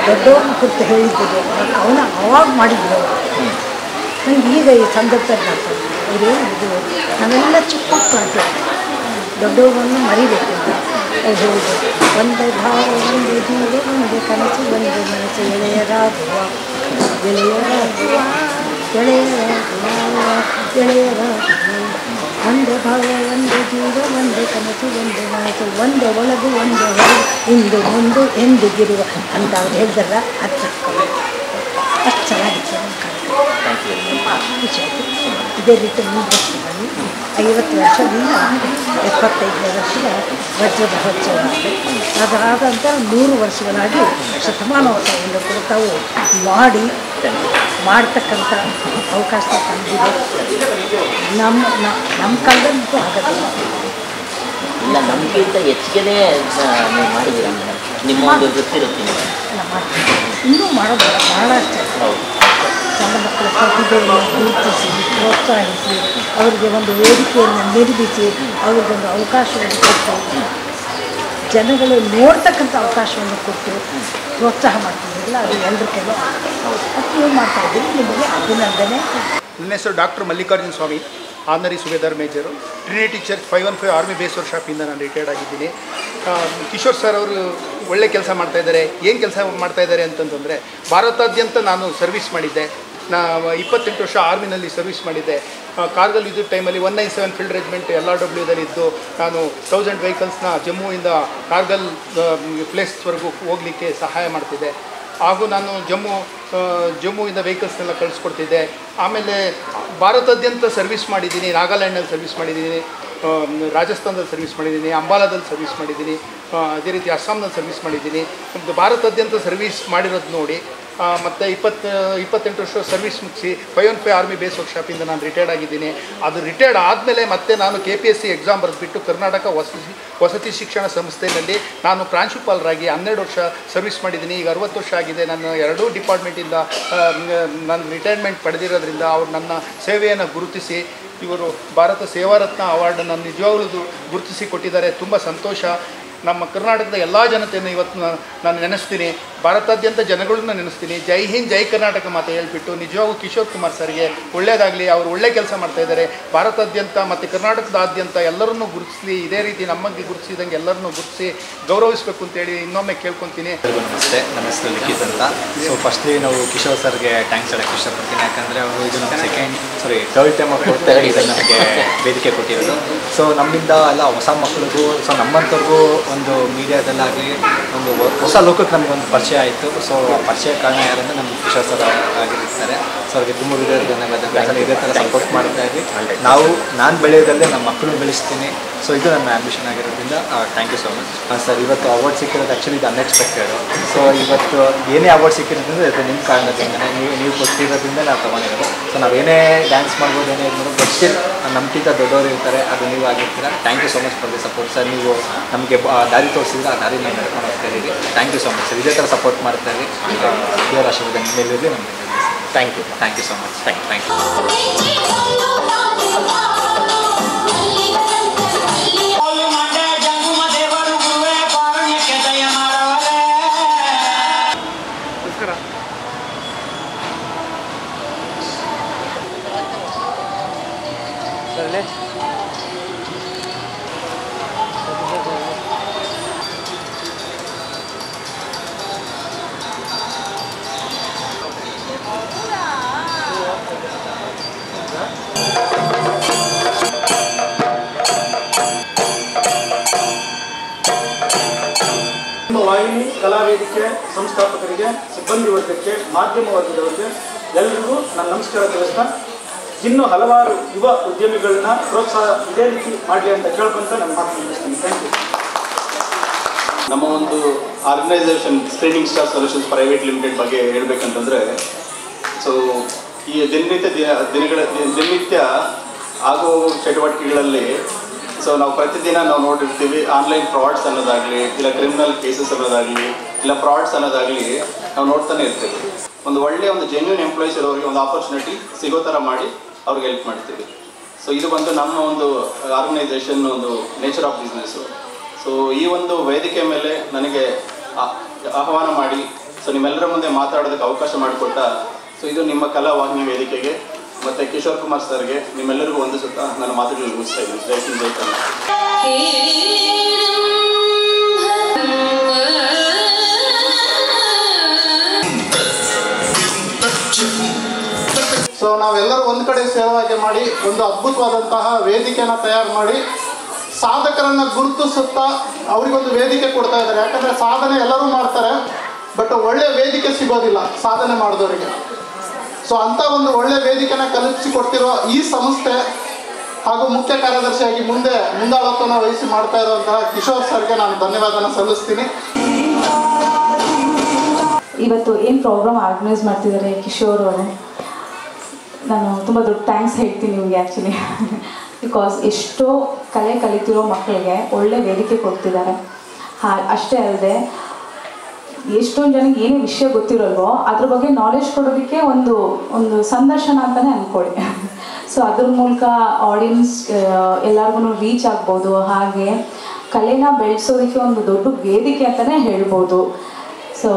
ದೊಡ್ಡವ್ರನ್ನ ಕುರಿತು ಹೇಳಿದ್ದರು ಆ ಕವನ ಅವಾಗ ಮಾಡಿದ್ರು. ನನಗೆ ಈಗ ಈ ಸಂದರ್ಭದಲ್ಲಿ ಅವ್ರು ಏನು ಹೇಳಿದ್ರು, ನಾವೆಲ್ಲ ಚಿಕ್ಕ ಮಕ್ಕಳು ದೊಡ್ಡವ್ರನ್ನು ಮರಿಬೇಕು ಅಂತ ಅವ್ರು ಹೇಳಿದ್ರು. ಒಂದೇ ಭಾವ ಒಂದೇ ಜೀವ ಒಂದೇ ಕನಸು ಒಂದೇ ಮನಸ್ಸು ಎಳೆಯರಾಗುವ ಎಳೆಯರಾಗುವ ಎಳೆಯರಾಗುವ ಎಳೆಯರಾಗುವ ಒಂದೇ ಭಾವ ಒಂದೇ ಜೀವ ಒಂದೇ ಕನಸು ಒಂದೇ ಮನಸ್ಸು ಒಂದೇ ಒಳಗು ಒಂದೇ ಹೊರಗು ಇಂದು ಮುಂದು ಎಂದಿಗಿರುವ ಅಂತ ಅವ್ರು ಹೇಳಿದಾರ. ಅಷ್ಟು ಚೆನ್ನಾಗಿತ್ತು ನಮ್ಮ ಕಾರ್ಯಕ್ರಮ. ತುಂಬ ಖುಷಿ ಆಯಿತು. ಇದೇ ರೀತಿ ಮುಂದುವರಿಸಿದ್ದೀನಿ. 50 ವರ್ಷದಿಂದ 75ನೇ ವರ್ಷದ ವಜ್ರ ಮಹೋತ್ಸವ ಅದಾದಂಥ 100 ವರ್ಷಗಳಾಗಿ ಶತಮಾನೋತ್ಸವವನ್ನು ಕೂಡ ತಾವು ಮಾಡ್ತಕ್ಕಂಥ ಅವಕಾಶ ತಂದಿದೆ. ನಮ್ಮ ಕಾಲದಂತೂ ಆಗೋದಿಲ್ಲ. ಇಲ್ಲ, ನಮಗಿಂತ ಹೆಚ್ಚಿಗೆ ನೀವು ಮಾಡಿದ್ದೀರ ಮೇಡಮ್. ನಿಮ್ಮ ಒಂದು ಗೊತ್ತಿರುತ್ತೆ. ಇನ್ನೂ ಮಾಡೋದು ಭಾಳಷ್ಟು. ಸಣ್ಣ ಮಕ್ಕಳ ಪ್ರತಿಭೆಯನ್ನು ಗುರುತಿಸಿ ಪ್ರೋತ್ಸಾಹಿಸಿ ಅವರಿಗೆ ಒಂದು ವೇದಿಕೆಯನ್ನು ನಿರ್ಮಿಸಿ ಅವ್ರಿಗೊಂದು ಅವಕಾಶವನ್ನು ಕೊಟ್ಟು ಜನಗಳು ನೋಡ್ತಕ್ಕಂಥ ಅವಕಾಶವನ್ನು ಕೊಟ್ಟು ಪ್ರೋತ್ಸಾಹ ಮಾಡ್ತಿದ್ದಿಲ್ಲ. ಅದು ಎಲ್ಲರ ಕೆಲವು ಅದು ನೀವು ಮಾಡ್ತಾಯಿದ್ದೀರಿ. ನಿಮಗೆ ಅಭಿನಂದನೆ. ನನ್ನ ಹೆಸರು doctor Mallikarjuna Swamy, honorary subedar major, Trinity church 515 army base ವರ್ಕ್ಶಾಪಿಂದ ನಾನು ರಿಟೈರ್ಡ್ ಆಗಿದ್ದೀನಿ. ಕಿಶೋರ್ ಸರ್ ಅವರು ಒಳ್ಳೆ ಕೆಲಸ ಮಾಡ್ತಾಯಿದ್ದಾರೆ. ಏನು ಕೆಲಸ ಮಾಡ್ತಾಯಿದ್ದಾರೆ ಅಂತಂತಂದರೆ, ಭಾರತಾದ್ಯಂತ ನಾನು ಸರ್ವಿಸ್ ಮಾಡಿದ್ದೆ. 28 ವರ್ಷ ಆರ್ಮಿನಲ್ಲಿ ಸರ್ವಿಸ್ ಮಾಡಿದ್ದೆ. ಕಾರ್ಗಲ್ ಯುದ್ಧದ ಟೈಮಲ್ಲಿ 197 ಫೀಲ್ಡ್ ರೆಜಿಮೆಂಟ್ LRWದಲ್ಲಿದ್ದು ನಾನು 1000 ವೆಹಿಕಲ್ಸ್ನ ಜಮ್ಮುವಿಂದ ಕಾರ್ಗಲ್ ಪ್ಲೇಸ್ವರೆಗೂ ಹೋಗಲಿಕ್ಕೆ ಸಹಾಯ ಮಾಡ್ತಿದ್ದೆ. ಹಾಗೂ ನಾನು ಜಮ್ಮುವಿಂದ ವೆಹಿಕಲ್ಸ್ನೆಲ್ಲ ಕಳಿಸ್ಕೊಡ್ತಿದ್ದೆ. ಆಮೇಲೆ ಭಾರತಾದ್ಯಂತ ಸರ್ವಿಸ್ ಮಾಡಿದ್ದೀನಿ. ನಾಗಾಲ್ಯಾಂಡ್ನಲ್ಲಿ ಸರ್ವಿಸ್ ಮಾಡಿದ್ದೀನಿ, ರಾಜಸ್ಥಾನದಲ್ಲಿ ಸರ್ವಿಸ್ ಮಾಡಿದ್ದೀನಿ, ಅಂಬಾಲಾದಲ್ಲಿ ಸರ್ವಿಸ್ ಮಾಡಿದ್ದೀನಿ, ಅದೇ ರೀತಿ ಅಸ್ಸಾಂನಲ್ಲಿ ಸರ್ವಿಸ್ ಮಾಡಿದ್ದೀನಿ. ಭಾರತಾದ್ಯಂತ ಸರ್ವಿಸ್ ಮಾಡಿರೋದು ನೋಡಿ ಮತ್ತು 28 ವರ್ಷ ಸರ್ವಿಸ್ ಮುಗಿಸಿ 515 ಆರ್ಮಿ ಬೇಸ್ ವರ್ಕ್ಶಾಪಿಂದ ನಾನು ರಿಟೈರ್ಡ್ ಆಗಿದ್ದೀನಿ. ಅದು ರಿಟೈರ್ಡ್ ಆದಮೇಲೆ ಮತ್ತೆ ನಾನು KPSC ಎಕ್ಸಾಮ್ ಬರೆದುಬಿಟ್ಟು ಕರ್ನಾಟಕ ವಸತಿ ಶಿಕ್ಷಣ ಸಂಸ್ಥೆಯಲ್ಲಿ ನಾನು ಪ್ರಾಂಶುಪಾಲರಾಗಿ 12 ವರ್ಷ ಸರ್ವಿಸ್ ಮಾಡಿದ್ದೀನಿ. ಈಗ 60 ವರ್ಷ ಆಗಿದೆ. ನಾನು 2 ಡಿಪಾರ್ಟ್ಮೆಂಟಿಂದ ನಾನು ರಿಟೈರ್ಮೆಂಟ್ ಪಡೆದಿರೋದ್ರಿಂದ ಅವರು ನನ್ನ ಸೇವೆಯನ್ನು ಗುರುತಿಸಿ ಇವರು ಭಾರತ ಸೇವಾರತ್ನ ಅವಾರ್ಡನ್ನು ನಿಜವಾಗ್ಲೂ ಗುರುತಿಸಿ ಕೊಟ್ಟಿದ್ದಾರೆ. ತುಂಬ ಸಂತೋಷ. ನಮ್ಮ ಕರ್ನಾಟಕದ ಎಲ್ಲ ಜನತೆಯನ್ನು ಇವತ್ತು ನಾನು ನೆನೆಸ್ತೀನಿ. ಭಾರತಾದ್ಯಂತ ಜನಗಳನ್ನ ನೆನೆಸ್ತೀನಿ. ಜೈ ಹಿಂದ್ ಜೈ ಕರ್ನಾಟಕ ಮಾತು ಹೇಳ್ಬಿಟ್ಟು ನಿಜವಾಗೂ ಕಿಶೋರ್ ಕುಮಾರ್ ಸರ್ಗೆ ಒಳ್ಳೆಯದಾಗಲಿ. ಅವರು ಒಳ್ಳೆ ಕೆಲಸ ಮಾಡ್ತಾಯಿದ್ದಾರೆ. ಭಾರತಾದ್ಯಂತ ಮತ್ತು ಕರ್ನಾಟಕದಾದ್ಯಂತ ಎಲ್ಲರನ್ನೂ ಗುರುತಿಸಲಿ. ಇದೇ ರೀತಿ ನಮಗೆ ಗುರುತಿಸಿದಂಗೆ ಎಲ್ಲರನ್ನೂ ಗುರುತಿಸಿ ಗೌರವಿಸಬೇಕು ಅಂತೇಳಿ ಇನ್ನೊಮ್ಮೆ ಕೇಳ್ಕೊತೀನಿ. ನಮಸ್ತೆ, ನಮ್ಮ ಹೆಸರು ಲಿಖಿತ್ ಅಂತ. ಸೊ ಫಸ್ಟ್ಲಿ ನಾವು ಕಿಶೋರ್ ಸರ್ಗೆ ಥ್ಯಾಂಕ್ಸ್ ಹೇಳೋಕ್ಕೆ ಇಷ್ಟಪಡ್ತೀನಿ. ಯಾಕಂದರೆ ಅವರು ಇದು ನಮ್ಮ ಥರ್ಡ್ ಟೈಮ್ ನಮಗೆ ವೇದಿಕೆ ಕೊಟ್ಟಿರೋದು. ಸೊ ನಮ್ಮಿಂದ ಎಲ್ಲ ಹೊಸ ಮಕ್ಕಳಿಗೂ, ಸೊ ನಮ್ಮಂಥವ್ರಿಗೂ ಒಂದು ಮೀಡಿಯಾದಲ್ಲಾಗಲಿ ಒಂದು ಹೊಸ ಲೋಕಕ್ಕೆ ನಮಗೊಂದು ಪರಿಚಯ ಆಯಿತು. ಸೊ ಆ ಪರಿಚಯ ಕಾರಣ ಯಾರಂದರೆ ನಮ್ಮ ಕಿಶೋರ್ ಸರ್ ಆಗಿರ್ತಾರೆ. ಸೊ ಅವ್ರಿಗೆ ತುಂಬ ಧನ್ಯವಾದಗಳು. ಇದೇ ಥರ ಸಪೋರ್ಟ್ ಮಾಡ್ತಾ ಇದ್ವಿ. ನಾನು ಬೆಳೆಯೋದಲ್ಲೇ ನಮ್ಮ ಮಕ್ಕಳನ್ನು ಬೆಳೆಸ್ತೀನಿ. ಸೊ ಇದು ನನ್ನ ಆ್ಯಂಬಿಷನ್ ಆಗಿರೋದ್ರಿಂದ thank you so much. Sir, ಇವತ್ತು ಅವಾರ್ಡ್ ಸಿಕ್ಕಿರೋದು ಆ್ಯಕ್ಚುಲಿ ಇದು ಅನ್ಎಕ್ಸ್ಪೆಕ್ಟೆಡ್. ಸೊ ಇವತ್ತು ಏನೇ ಅವಾರ್ಡ್ ಸಿಕ್ಕಿರೋದ್ರಿಂದ ಇದು ನಿಮ್ಮ ಕಾರಣದಿಂದನೇ, ನೀವು ಕೊಟ್ಟಿರೋದ್ರಿಂದ ನಾವು ತೊಗೊಂಡಿರೋದು. ಸೊ ನಾವೇನೇ ಡ್ಯಾನ್ಸ್ ಮಾಡ್ಬೋದು, ಏನೇ ಇದು ಮಾಡ್ಬೋದು, ಬಟ್ ಸ್ಟಿಲ್ ನಮ್ಗಿಂತ ದೊಡ್ಡವರು ಇರ್ತಾರೆ, ಅದು ನೀವು ಆಗಿರ್ತೀರ. Thank you so much for the support sir. ನೀವು ನಮಗೆ ದಾರಿ ತೋರಿಸಿದ್ರೆ ಆ ದಾರಿ ನಾವು ನಡ್ಕೊಂಡು ಹೋಗ್ತಾ ಇದ್ದೀವಿ. Thank you so much sir. ಇದೇ ಥರ ಸಪೋರ್ಟ್ ಮಾಡ್ತಾ ಇದ್ದೀವಿ. ದೇವರ ಆಶೀರ್ವಾದ ನಿಮ್ಮ ಮೇಲಿರಲಿ, ನಮಗೆ thank you so much. Thank you. ವೇದಿಕೆ ಸಂಸ್ಥಾಪಕರಿಗೆ, ಸಿಬ್ಬಂದಿ ವರ್ಗಕ್ಕೆ, ಮಾಧ್ಯಮ ವರ್ಗದವರಿಗೆ ಎಲ್ಲರಿಗೂ ನನ್ನ ನಮಸ್ಕಾರ ತಿಳಿಸ್ತಾ ಇನ್ನೂ ಹಲವಾರು ಯುವ ಉದ್ಯಮಿಗಳನ್ನ ಪ್ರೋತ್ಸಾಹ ಇದೇ ರೀತಿ ಮಾಡಲಿ ಅಂತ ಕೇಳ್ಕೊಂತ ನನ್ನ ಮಾತು ಮುಗಿಸ್ತೀನಿ. Thank you. ನಮ್ಮ ಒಂದು organization screening star solutions private limited ಬಗ್ಗೆ ಹೇಳಬೇಕಂತಂದರೆ, ಸೊ ಈ ದಿನನಿತ್ಯ ಆಗೋ ಚಟುವಟಿಕೆಗಳಲ್ಲಿ ಸೊ ನಾವು ಪ್ರತಿದಿನ ನಾವು ನೋಡಿರ್ತೀವಿ ಆನ್ಲೈನ್ ಫ್ರಾಡ್ಸ್ ಅನ್ನೋದಾಗಲಿ, ಇಲ್ಲ ಕ್ರಿಮಿನಲ್ ಕೇಸಸ್ ಅನ್ನೋದಾಗಲಿ, ಇಲ್ಲ ಫ್ರಾಡ್ಸ್ ಅನ್ನೋದಾಗಲಿ ನಾವು ನೋಡ್ತಾನೆ ಇರ್ತೀವಿ. ಒಂದು ಒಳ್ಳೆಯ ಒಂದು ಜೆನ್ಯೂನ್ ಎಂಪ್ಲಾಯೀಸ್ ಇರೋರಿಗೆ ಒಂದು ಆಪರ್ಚುನಿಟಿ ಸಿಗೋ ಥರ ಮಾಡಿ ಅವ್ರಿಗೆ ಹೆಲ್ಪ್ ಮಾಡ್ತೀವಿ. ಸೊ ಇದು ಬಂದು ನಮ್ಮ ಒಂದು ಆರ್ಗನೈಸೇಷನ್ ಒಂದು ನೇಚರ್ ಆಫ್ ಬಿಸ್ನೆಸ್ಸು. ಸೊ ಈ ಒಂದು ವೇದಿಕೆ ಮೇಲೆ ನನಗೆ ಆಹ್ವಾನ ಮಾಡಿ ಸೊ ನಿಮ್ಮೆಲ್ಲರ ಮುಂದೆ ಮಾತಾಡೋದಕ್ಕೆ ಅವಕಾಶ ಮಾಡಿಕೊಟ್ಟ ಸೊ ಇದು ನಿಮ್ಮ ಕಲಾವಾಹಿನಿ ವೇದಿಕೆಗೆ ಮತ್ತು ಕಿಶೋರ್ ಕುಮಾರ್ ಸರ್ಗೆ ನಿಮ್ಮೆಲ್ಲರಿಗೂ ವಂದಿಸುತ್ತಾ ನನ್ನ ಮಾತುಗಳನ್ನು ಮುಗಿಸ್ತಾ ಇದ್ದೀನಿ. ಜೈ ಹಿಂದ್, ಜೈ ಕನ್ನಡ. ಸೊ ನಾವೆಲ್ಲರೂ ಒಂದು ಕಡೆ ಸೇರುವಾಗೆ ಮಾಡಿ ಒಂದು ಅದ್ಭುತವಾದಂತಹ ವೇದಿಕೆಯನ್ನು ತಯಾರು ಮಾಡಿ ಸಾಧಕರನ್ನು ಗುರುತಿಸುತ್ತಾ ಅವರಿಗೊಂದು ವೇದಿಕೆ ಕೊಡ್ತಾ ಇದ್ದಾರೆ. ಯಾಕಂದರೆ ಸಾಧನೆ ಎಲ್ಲರೂ ಮಾಡ್ತಾರೆ, ಬಟ್ ಒಳ್ಳೆಯ ವೇದಿಕೆ ಸಿಗೋದಿಲ್ಲ ಸಾಧನೆ ಮಾಡಿದವರಿಗೆ. ಸೊ ಅಂಥ ಒಂದು ಒಳ್ಳೆಯ ವೇದಿಕೆನ ಕಲ್ಪಿಸಿಕೊಡ್ತಿರೋ ಈ ಸಂಸ್ಥೆ ಹಾಗೂ ಮುಖ್ಯ ಕಾರ್ಯದರ್ಶಿಯಾಗಿ ಮುಂದಾಳತ್ವನ ವಹಿಸಿ ಮಾಡ್ತಾ ಇರುವಂತಹ ಕಿಶೋರ್ ಸರ್ಗೆ ನಾನು ಧನ್ಯವಾದನ ಸಲ್ಲಿಸ್ತೀನಿ. ಇವತ್ತು ಏನು ಪ್ರೋಗ್ರಾಮ್ ಆರ್ಗನೈಸ್ ಮಾಡ್ತಿದ್ದಾರೆ ಕಿಶೋರ್ ಅವರು, ನಾನು ತುಂಬ ದೊಡ್ಡ ಥ್ಯಾಂಕ್ಸ್ ಹೇಳ್ತೀನಿ ನಿಮಗೆ ಆ್ಯಕ್ಚುಲಿ. ಬಿಕಾಸ್ ಎಷ್ಟೋ ಕಲಿತಿರೋ ಮಕ್ಕಳಿಗೆ ಒಳ್ಳೆ ವೇದಿಕೆ ಕೊಡ್ತಿದ್ದಾರೆ. ಅಷ್ಟೇ ಅಲ್ಲದೆ ಎಷ್ಟೊಂದು ಜನಕ್ಕೆ ಏನೇ ವಿಷಯ ಗೊತ್ತಿರೋಲ್ವೋ ಅದ್ರ ಬಗ್ಗೆ ನಾಲೆಜ್ ಕೊಡೋದಕ್ಕೆ ಒಂದು ಸಂದರ್ಶನ ಅಂತಲೇ ಅಂದ್ಕೊಳ್ಳಿ. ಸೊ ಅದ್ರ ಮೂಲಕ ಆಡಿಯನ್ಸ್ ಎಲ್ಲರಿಗೂ ರೀಚ್ ಆಗ್ಬೋದು. ಹಾಗೆ ಕಲೆನ ಬೆಳೆಸೋದಕ್ಕೆ ಒಂದು ದೊಡ್ಡ ವೇದಿಕೆ ಅಂತಲೇ ಹೇಳ್ಬೋದು. ಸೊ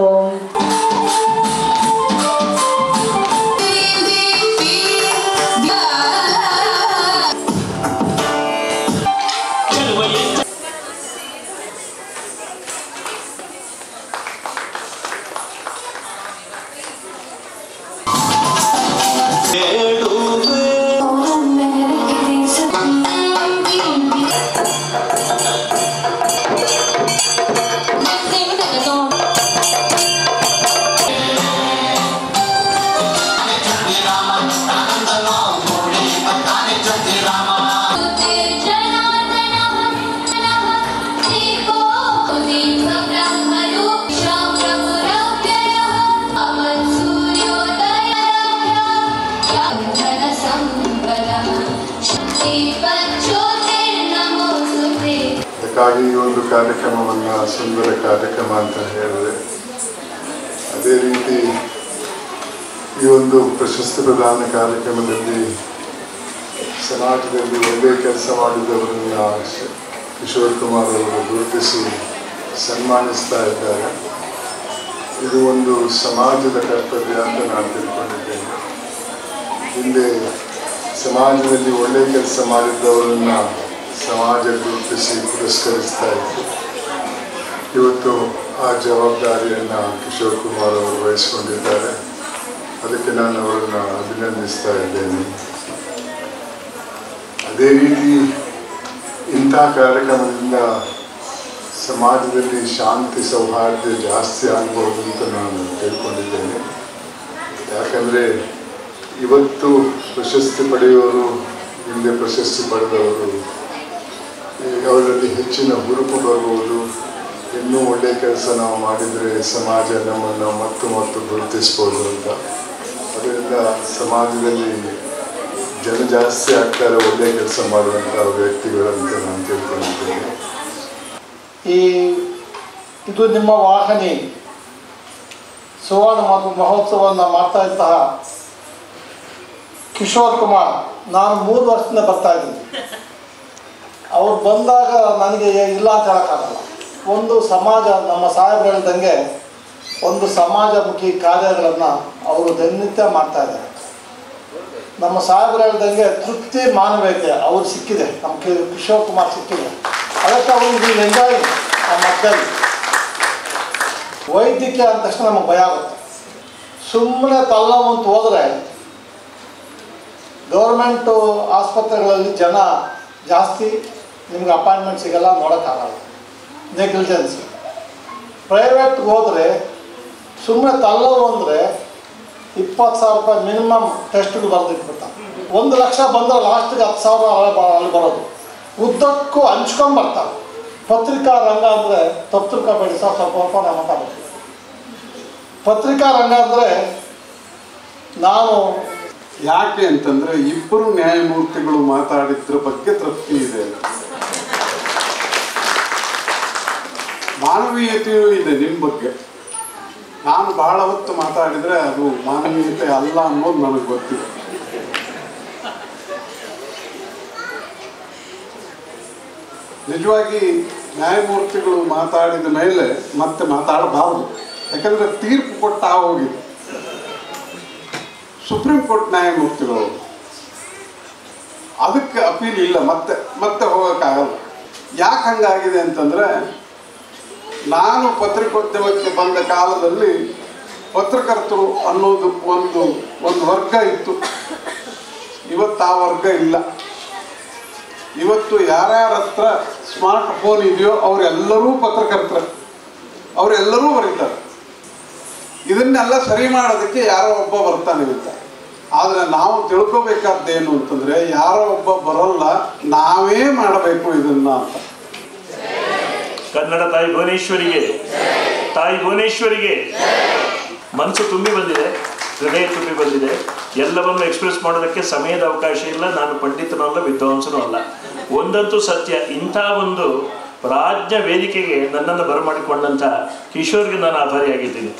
ಅದಕ್ಕಾಗಿ ಈ ಒಂದು ಕಾರ್ಯಕ್ರಮವನ್ನು ಸುಂದರ ಕಾರ್ಯಕ್ರಮ ಅಂತ ಹೇಳಿದೆ. ಅದೇ ರೀತಿ ಈ ಒಂದು ಪ್ರಶಸ್ತಿ ಪ್ರದಾನ ಕಾರ್ಯಕ್ರಮದಲ್ಲಿ ಸಮಾಜದಲ್ಲಿ ಒಳ್ಳೆಯ ಕೆಲಸ ಮಾಡಿದವರನ್ನು ಕಿಶೋರ್ ಕುಮಾರ್ ಅವರು ಗುರುತಿಸಿ ಸನ್ಮಾನಿಸ್ತಾ ಇದ್ದಾರೆ. ಇದು ಒಂದು ಸಮಾಜದ ಕರ್ತವ್ಯ ಅಂತ ನಾನು ತಿಳ್ಕೊಂಡಿದ್ದೇನೆ. ಹಿಂದೆ ಸಮಾಜದಲ್ಲಿ ಒಳ್ಳೆಯ ಕೆಲಸ ಮಾಡಿದ್ದವರನ್ನು ಸಮಾಜ ಗುರುತಿಸಿ ಪುರಸ್ಕರಿಸ್ತಾ ಇತ್ತು. ಇವತ್ತು ಆ ಜವಾಬ್ದಾರಿಯನ್ನು ಕಿಶೋರ್ ಕುಮಾರ್ ಅವರು ವಹಿಸಿಕೊಂಡಿದ್ದಾರೆ. ಅದಕ್ಕೆ ನಾನು ಅವರನ್ನು ಅಭಿನಂದಿಸ್ತಾ ಇದ್ದೇನೆ. ಅದೇ ರೀತಿ ಇಂಥ ಕಾರ್ಯಕ್ರಮದಿಂದ ಸಮಾಜದಲ್ಲಿ ಶಾಂತಿ ಸೌಹಾರ್ದ ಜಾಸ್ತಿ ಆಗ್ಬೋದು ಅಂತ ನಾನು ತಿಳ್ಕೊಂಡಿದ್ದೇನೆ. ಯಾಕಂದರೆ ಇವತ್ತು ಪ್ರಶಸ್ತಿ ಪಡೆಯುವವರು, ಹಿಂದೆ ಪ್ರಶಸ್ತಿ ಪಡೆದವರು, ಅವರಲ್ಲಿ ಹೆಚ್ಚಿನ ಹುರುಪು ಬರ್ಬೋದು. ಇನ್ನೂ ಒಳ್ಳೆಯ ಕೆಲಸ ನಾವು ಮಾಡಿದರೆ ಸಮಾಜ ನಮ್ಮನ್ನು ಮತ್ತು ಗುರುತಿಸ್ಬೋದು ಅಂತ. ಅದರಿಂದ ಸಮಾಜದಲ್ಲಿ ಜನ ಜಾಸ್ತಿ ಆಗ್ತಾರೆ ಒಳ್ಳೆಯ ಕೆಲಸ ಮಾಡುವಂಥ ವ್ಯಕ್ತಿಗಳಂತ ನಾನು ತಿಳ್ಕೊಂಡಿದ್ದೇನೆ. ಇದು ನಿಮ್ಮ ವಾಹಿನಿ ಸುವರ್ಣ ಮಹೋತ್ಸವವನ್ನು ಮಾಡ್ತಾ ಇದ್ದಂತಹ ಕಿಶೋರ್ ಕುಮಾರ್, ನಾನು 3 ವರ್ಷದಿಂದ ಬರ್ತಾ ಇದ್ದೀನಿ. ಅವ್ರು ಬಂದಾಗ ನನಗೆ ಇಲ್ಲ ಅಂತ ಹೇಳೋಕ್ಕಾಗಲ್ಲ. ಒಂದು ಸಮಾಜ, ನಮ್ಮ ಸಾಹೇಬ್ರು ಹೇಳ್ದಂಗೆ ಒಂದು ಸಮಾಜಮುಖಿ ಕಾರ್ಯಗಳನ್ನು ಅವರು ದಿನನಿತ್ಯ ಮಾಡ್ತಾ ಇದ್ದಾರೆ. ನಮ್ಮ ಸಾಹೇಬ್ರು ಹೇಳ್ದಂಗೆ ತೃಪ್ತಿ ಮಾನವೀಯತೆ ಅವ್ರು ಸಿಕ್ಕಿದೆ, ನಮ್ಮ ಕಿಶೋರ್ ಕುಮಾರ್ ಸಿಕ್ಕಿದೆ. ಅದಕ್ಕೆ ಅವ್ರಿಗೆ ಎಂಜಾಯ್ ನಮ್ಮ ಮಕ್ಕಳಿಗೆ. ವೈದ್ಯಕೀಯ ಅಂದ ತಕ್ಷಣ ನಮಗೆ ಭಯ ಆಗುತ್ತೆ. ಸುಮ್ಮನೆ ತಲ್ಲವಂತ ಹೋದರೆ ಗೌರ್ಮೆಂಟು ಆಸ್ಪತ್ರೆಗಳಲ್ಲಿ ಜನ ಜಾಸ್ತಿ, ನಿಮ್ಗೆ ಅಪಾಯಿಂಟ್ಮೆಂಟ್ ಸಿಗಲ್ಲ, ನೋಡೋಕ್ಕಾಗಲ್ಲ, ನೆಗ್ಲಿಜೆನ್ಸಿ. ಪ್ರೈವೇಟ್ಗೆ ಹೋದರೆ ಸುಮ್ಮನೆ ತಲ್ಲವು ಅಂದರೆ 20,000 ರೂಪಾಯಿ ಮಿನಿಮಮ್ ಟೆಸ್ಟ್ಗೆ ಬರೆದಿಟ್ಬಿಡ್ತಾರೆ. 1 ಲಕ್ಷ ಬಂದರೆ ಲಾಸ್ಟಿಗೆ 10,000 ಅಲ್ಲಿ ಬರೋದು. ಉದ್ದಕ್ಕೂ ಹಂಚ್ಕೊಂಡ್ಬರ್ತಾರೆ. ಪತ್ರಿಕಾ ರಂಗ ಅಂದರೆ ತಪ್ಪು ತಿಳ್ಕೊಬೇಡಿ ಸರ್, ಸ್ವಲ್ಪ ನಾವು ಮಾತಾಡ್ತೀವಿ. ಪತ್ರಿಕಾ ರಂಗ ಅಂದರೆ ನಾನು ಯಾಕೆ ಅಂತಂದರೆ ಇಬ್ಬರು ನ್ಯಾಯಮೂರ್ತಿಗಳು ಮಾತಾಡಿದ್ರ ಬಗ್ಗೆ ತೃಪ್ತಿ ಇದೆ, ಮಾನವೀಯತೆಯೂ ಇದೆ ನಿಮ್ಮ ಬಗ್ಗೆ. ನಾನು ಬಹಳ ಹೊತ್ತು ಮಾತಾಡಿದರೆ ಅದು ಮಾನವೀಯತೆ ಅಲ್ಲ ಅನ್ನೋದು ನನಗೆ ಗೊತ್ತಿದೆ. ನಿಜವಾಗಿ ನ್ಯಾಯಮೂರ್ತಿಗಳು ಮಾತಾಡಿದ ಮೇಲೆ ಮತ್ತೆ ಮಾತಾಡಬಾರ್ದು, ಯಾಕಂದರೆ ತೀರ್ಪು ಕೊಟ್ಟ ಹೋಗಿದೆ. ಸುಪ್ರೀಂ ಕೋರ್ಟ್ ನ್ಯಾಯಮೂರ್ತಿಗಳು ಅದಕ್ಕೆ ಅಪೀಲ್ ಇಲ್ಲ, ಮತ್ತೆ ಹೋಗೋಕ್ಕಾಗಲ್ಲ. ಯಾಕೆ ಹಂಗಾಗಿದೆ ಅಂತಂದರೆ, ನಾನು ಪತ್ರಿಕೋದ್ಯಮಕ್ಕೆ ಬಂದ ಕಾಲದಲ್ಲಿ ಪತ್ರಕರ್ತರು ಅನ್ನೋದು ಒಂದು ವರ್ಗ ಇತ್ತು. ಇವತ್ತು ಆ ವರ್ಗ ಇಲ್ಲ. ಇವತ್ತು ಯಾರ್ಯಾರ ಹತ್ರ ಸ್ಮಾರ್ಟ್ ಫೋನ್ ಇದೆಯೋ ಅವರೆಲ್ಲರೂ ಪತ್ರಕರ್ತರು, ಅವರೆಲ್ಲರೂ ಬರೀತಾರೆ. ಇದನ್ನೆಲ್ಲ ಸರಿ ಮಾಡೋದಕ್ಕೆ ಯಾರೋ ಒಬ್ಬ ಬರ್ತಾನೆ ಅಂತ. ಆದರೆ ನಾವು ತಿಳ್ಕೊಬೇಕಾದ್ದೇನು ಅಂತಂದರೆ, ಯಾರೋ ಒಬ್ಬ ಬರೋಲ್ಲ, ನಾವೇ ಮಾಡಬೇಕು ಇದನ್ನು ಅಂತ. ಕನ್ನಡ ತಾಯಿ ಭುವನೇಶ್ವರಿಗೆ ಮನಸ್ಸು ತುಂಬಿ ಬಂದಿದೆ, ಹೃದಯ ತುಂಬಿ ಬಂದಿದೆ. ಎಲ್ಲವನ್ನು ಎಕ್ಸ್ಪ್ರೆಸ್ ಮಾಡೋದಕ್ಕೆ ಸಮಯದ ಅವಕಾಶ ಇಲ್ಲ. ನಾನು ಪಂಡಿತನೂ ಅಲ್ಲ, ವಿದ್ವಾಂಸನೂ ಅಲ್ಲ. ಒಂದಂತೂ ಸತ್ಯ, ಇಂಥ ಒಂದು ರಾಜ್ಯ ವೇದಿಕೆಗೆ ನನ್ನನ್ನು ಬರಮಾಡಿಕೊಂಡಂಥ ಕಿಶೋರ್ಗೆ ನಾನು ಆಭಾರಿಯಾಗಿದ್ದೀನಿ.